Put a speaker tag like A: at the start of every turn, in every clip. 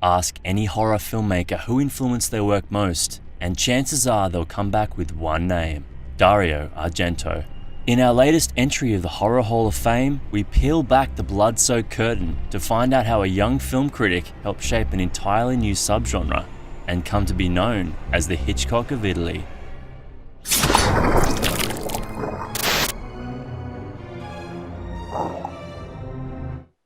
A: Ask any horror filmmaker who influenced their work most, and chances are they'll come back with one name: Dario Argento. In our latest entry of the Horror Hall of Fame, we peel back the blood-soaked curtain to find out how a young film critic helped shape an entirely new subgenre and come to be known as the Hitchcock of Italy.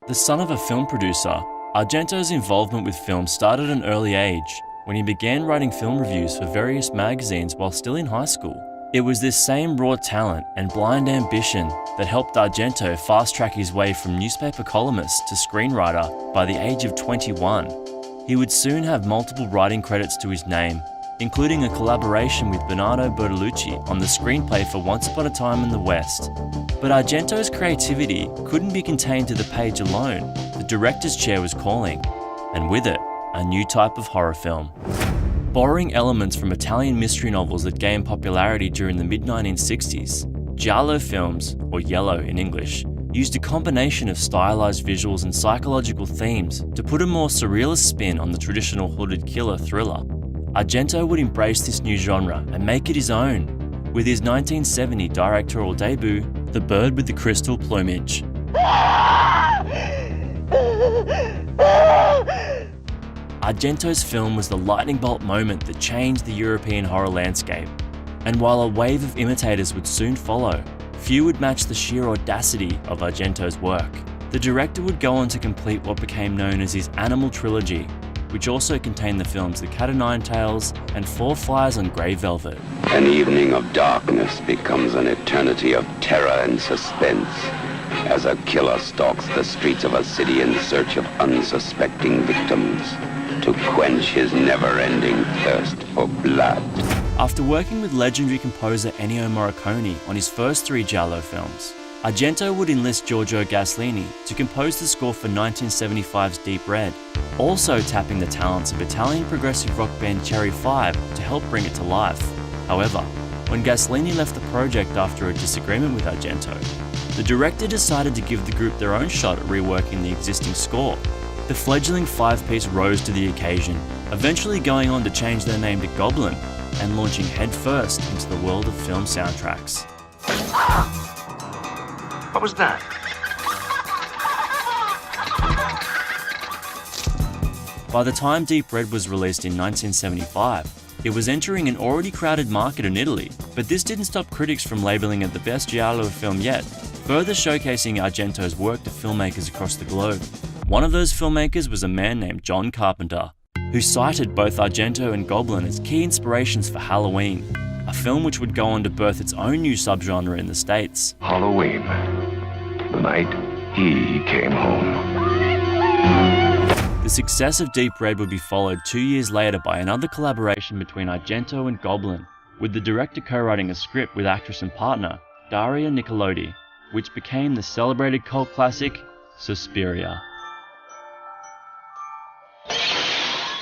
A: The son of a film producer, Argento's involvement with film started at an early age when he began writing film reviews for various magazines while still in high school. It was this same raw talent and blind ambition that helped Argento fast-track his way from newspaper columnist to screenwriter by the age of 21. He would soon have multiple writing credits to his name, including a collaboration with Bernardo Bertolucci on the screenplay for Once Upon a Time in the West. But Argento's creativity couldn't be contained to the page alone. The director's chair was calling, and with it, a new type of horror film. Borrowing elements from Italian mystery novels that gained popularity during the mid-1960s, JoBlo films, or Yellow in English, used a combination of stylized visuals and psychological themes to put a more surrealist spin on the traditional hooded killer thriller. Argento would embrace this new genre and make it his own, with his 1970 directorial debut, The Bird with the Crystal Plumage. Argento's film was the lightning bolt moment that changed the European horror landscape, and while a wave of imitators would soon follow, few would match the sheer audacity of Argento's work. The director would go on to complete what became known as his Animal Trilogy, which also contained the films The Cat o' Nine Tails and Four Flies on Grey Velvet.
B: An evening of darkness becomes an eternity of terror and suspense as a killer stalks the streets of a city in search of unsuspecting victims to quench his never-ending thirst for blood.
A: After working with legendary composer Ennio Morricone on his first 3 JoBlo films, Argento would enlist Giorgio Gaslini to compose the score for 1975's Deep Red, also tapping the talents of Italian progressive rock band Cherry 5 to help bring it to life. However, when Gaslini left the project after a disagreement with Argento, the director decided to give the group their own shot at reworking the existing score. The fledgling 5-piece rose to the occasion, eventually going on to change their name to Goblin and launching headfirst into the world of film soundtracks.
C: What was that?
A: By the time Deep Red was released in 1975, it was entering an already crowded market in Italy, but this didn't stop critics from labeling it the best giallo film yet, further showcasing Argento's work to filmmakers across the globe. One of those filmmakers was a man named John Carpenter, who cited both Argento and Goblin as key inspirations for Halloween, a film which would go on to birth its own new subgenre in the States.
C: Halloween, the night he came home.
A: The success of Deep Red would be followed 2 years later by another collaboration between Argento and Goblin, with the director co-writing a script with actress and partner Daria Argento, which became the celebrated cult classic Susperia.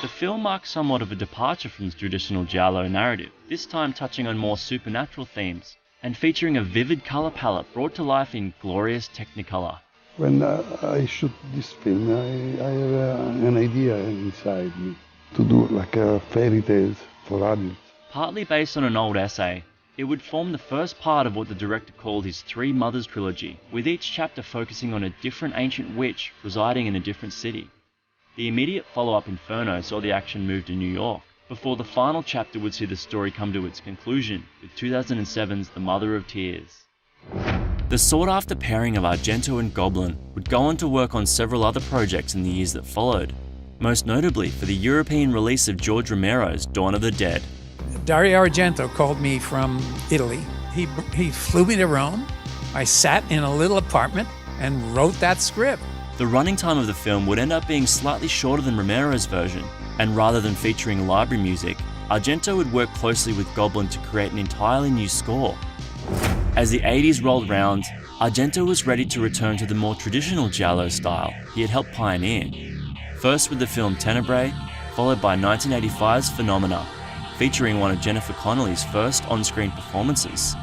A: The film marks somewhat of a departure from the traditional giallo narrative, this time touching on more supernatural themes and featuring a vivid colour palette brought to life in glorious Technicolor.
D: When I shoot this film, I have an idea inside me to do like a fairy tales for adults.
A: Partly based on an old essay, it would form the first part of what the director called his Three Mothers trilogy, with each chapter focusing on a different ancient witch residing in a different city. The immediate follow-up Inferno saw the action move to New York, before the final chapter would see the story come to its conclusion with 2007's The Mother of Tears. The sought-after pairing of Argento and Goblin would go on to work on several other projects in the years that followed, most notably for the European release of George Romero's Dawn of the Dead.
E: Dario Argento called me from Italy. He flew me to Rome. I sat in a little apartment and wrote that script.
A: The running time of the film would end up being slightly shorter than Romero's version, and rather than featuring library music, Argento would work closely with Goblin to create an entirely new score. As the 80s rolled round, Argento was ready to return to the more traditional giallo style he had helped pioneer. First with the film Tenebrae, followed by 1985's Phenomena, featuring one of Jennifer Connelly's first on-screen performances.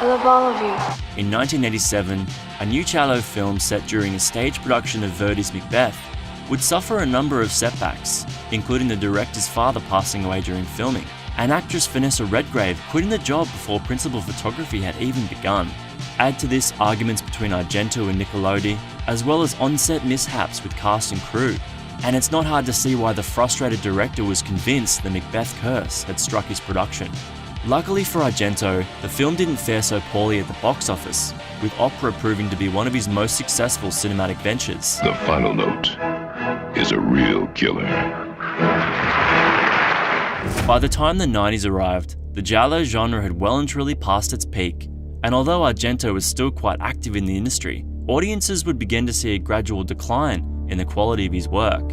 F: I love all of you.
A: In 1987, a new giallo film set during a stage production of Verdi's Macbeth would suffer a number of setbacks, including the director's father passing away during filming, and actress Vanessa Redgrave quitting the job before principal photography had even begun. Add to this arguments between Argento and Nicolodi, as well as on-set mishaps with cast and crew, and it's not hard to see why the frustrated director was convinced the Macbeth curse had struck his production. Luckily for Argento, the film didn't fare so poorly at the box office, with Opera proving to be one of his most successful cinematic ventures.
C: The final note is a real killer.
A: By the time the 90s arrived, the giallo genre had well and truly passed its peak, and although Argento was still quite active in the industry, audiences would begin to see a gradual decline in the quality of his work.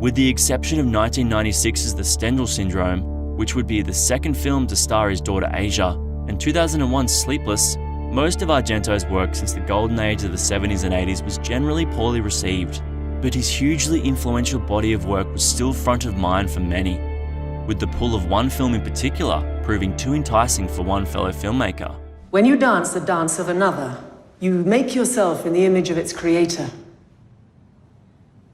A: With the exception of 1996's The Stendhal Syndrome, which would be the second film to star his daughter Asia, and 2001's Sleepless, most of Argento's work since the golden age of the 70s and 80s was generally poorly received, but his hugely influential body of work was still front of mind for many, with the pull of one film in particular proving too enticing for one fellow filmmaker.
G: When you dance the dance of another, you make yourself in the image of its creator.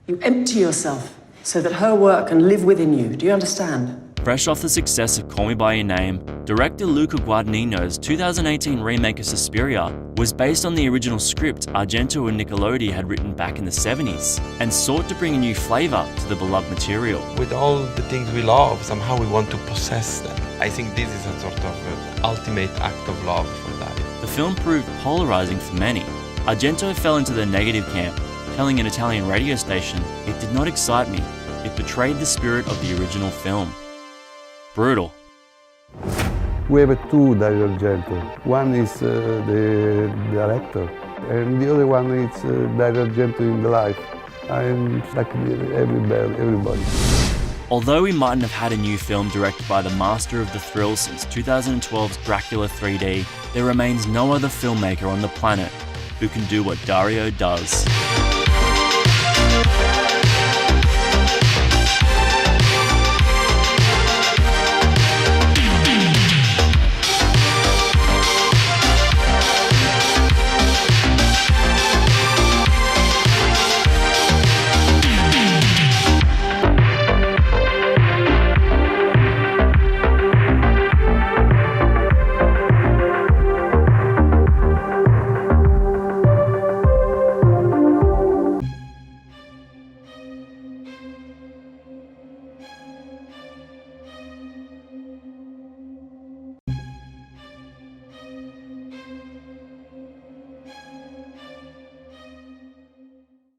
G: You empty yourself so that her work can live within you. Do you understand?
A: Fresh off the success of Call Me By Your Name, director Luca Guadagnino's 2018 remake of Susperia was based on the original script Argento and Nicolodi had written back in the 70s, and sought to bring a new flavour to the beloved material.
H: With all the things we love, somehow we want to possess them. I think this is a sort of ultimate act of love for Dario.
A: The film proved polarising for many. Argento fell into the negative camp, telling an Italian radio station, "It did not excite me. It betrayed the spirit of the original film." Brutal.
D: We have two Dario Argento. One is the director, and the other one is Dario Argento in the life. I'm like everybody.
A: Although we mightn't have had a new film directed by the master of the thrill since 2012's Dracula 3D, there remains no other filmmaker on the planet who can do what Dario does.